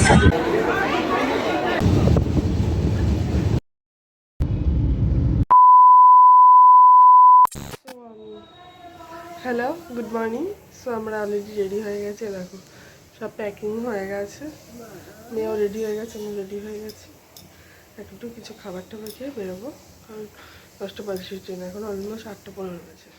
Hello, good morning. So আমরা already ready হয়ে গেছে, দেখো সব প্যাকিং হয়ে গেছে, মেয়েও রেডি হয়ে গেছে, আমি রেডি হয়ে গেছি। একটু কিছু খাবার টাবার খেয়ে বেরোবো, কারণ 10:35 ট্রেন, এখন অলমোস্ট 8:15 গেছে।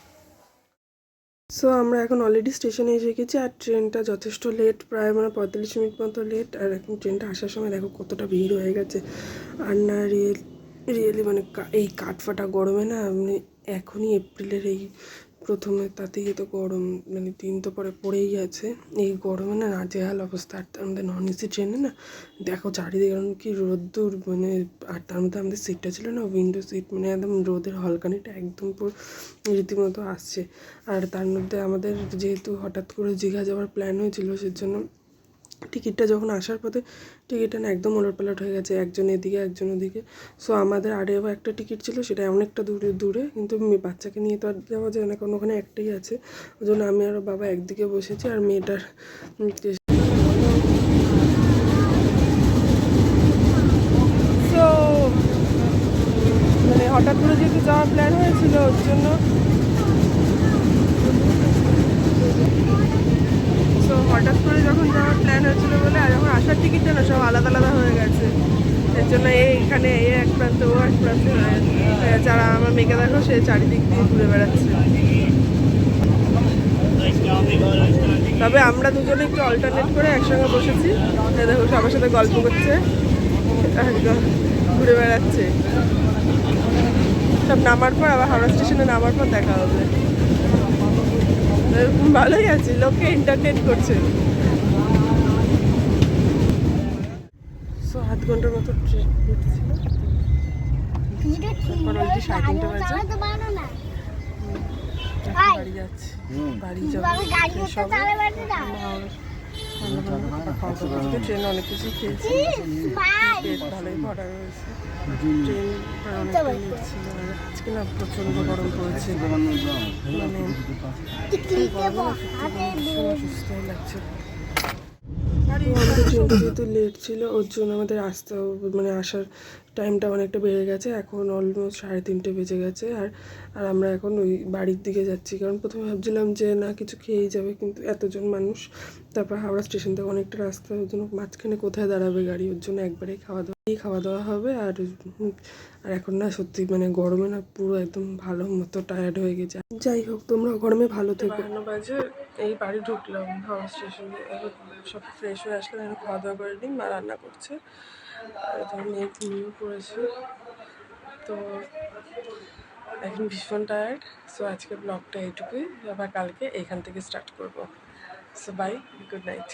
সো আমরা এখন অলরেডি স্টেশনে এসে গেছি, আর ট্রেনটা যথেষ্ট লেট, প্রায় 45 মিনিট মতো লেট। আর এখন ট্রেনটা আসার সময় দেখো কতটা ভিড় হয়ে গেছে। আর না রিয়েলি এই কাঠফাটা গরমে না, এখনই এপ্রিলের এই প্রথমে তাতেই তো গরম, দিন তো পরে পড়েই গেছে। এই গরমে না নাজেহাল অবস্থা। আর আমাদের নন এসি ট্রেনে না দেখো চারিদিকে কি রোদ্দুর, আর তার মধ্যে আমাদের সিটটা ছিল না উইন্ডো সিট, একদম রোদের হলকানিটা একদম পুরো রীতিমতো আসছে। আর তার মধ্যে আমাদের যেহেতু হঠাৎ করে দীঘা যাওয়ার প্ল্যান হয়েছিল, সেজন্য টিকিটটা যখন আসার পথে টিকিটটা না একদম ওলটপালট হয়ে গেছে, একজন এদিকে একজন ওদিকে। সো আমাদের আরেও একটা টিকিট ছিল, সেটা অনেকটা দূরে, কিন্তু বাচ্চাকে নিয়ে তো আর যাওয়া যায় না, কারণ ওখানে একটাই আছে। ওই জন্য আমি আর বাবা একদিকে বসেছি, আর মেয়েটার সো হঠাৎ করে যেহেতু যাওয়ার প্ল্যান হয়েছিল, ওর জন্য হঠাৎ করে যখন যাওয়ার প্ল্যান হয়েছিল বলে, আর যখন আসার টিকিটটা না সব আলাদা আলাদা হয়ে গেছে। এর জন্য এইখানে এক প্রান্তে ও এক প্রান্তে যারা আমার মেয়েকে দেখো, সে চারিদিক দিয়ে ঘুরে বেড়াচ্ছে। তবে আমরা দুজনে একটু অল্টারনেট করে একসঙ্গে বসেছি, দেখো সবার সাথে গল্প করছে, ঘুরে বেড়াচ্ছে। সব নামার পর আবার হাওড়া স্টেশনে নামার পর দেখা হবে। ভালোই আছে, লোককে এন্টারটেন করছে। সো 8 ঘন্টার মতো ট্রেন ঘুরছিল, তারপর অলরেডি 3:30 বাজে। বাড়ি যাচ্ছি, বাড়ি যাবো, ট্রেনে অনেক কিছু খেয়েছি, পেট ভালোই ভরা রয়েছে। ট্রেন অনেকটা লেট ছিল, আজকে না প্রচণ্ড গরম পড়েছে, অসুস্থ লাগছে। আমাদের ট্রেনটা যেহেতু লেট ছিল, ওর জন্য আমাদের আসার টাইমটা অনেকটা বেড়ে গেছে, এখন অলমোস্ট 3:30 বেজে গেছে। আর আমরা এখন ওই বাড়ির দিকে যাচ্ছি, কারণ প্রথমে ভাবছিলাম যে না কিছু খেয়েই যাবে, কিন্তু এতজন মানুষ, তারপর হাওড়া স্টেশন থেকে অনেকটা রাস্তা, ওর জন্য মাঝখানে কোথায় দাঁড়াবে গাড়ি, ওর জন্য একবারেই খাওয়া দাওয়া হবে। আর এখন না সত্যি গরমে না পুরো একদম ভালো মতো টায়ার্ড হয়ে গেছে। যাই হোক, তোমরা গরমে ভালো থেকো। 12 বাজে, এই বাড়ি ঢুকলাম হাওড়া স্টেশনে, এখন সব ফ্রেশ হয়ে আসলাম, এখন খাওয়া দাওয়া করে নিই, মা রান্না করছে, আর মেয়ে ঘুমিয়েও পড়েছে। তো এখন ভীষণ টায়ার্ড। সো আজকের ব্লগটা এইটুকুই, আবার কালকে এইখান থেকে স্টার্ট করবো। So bye, good night.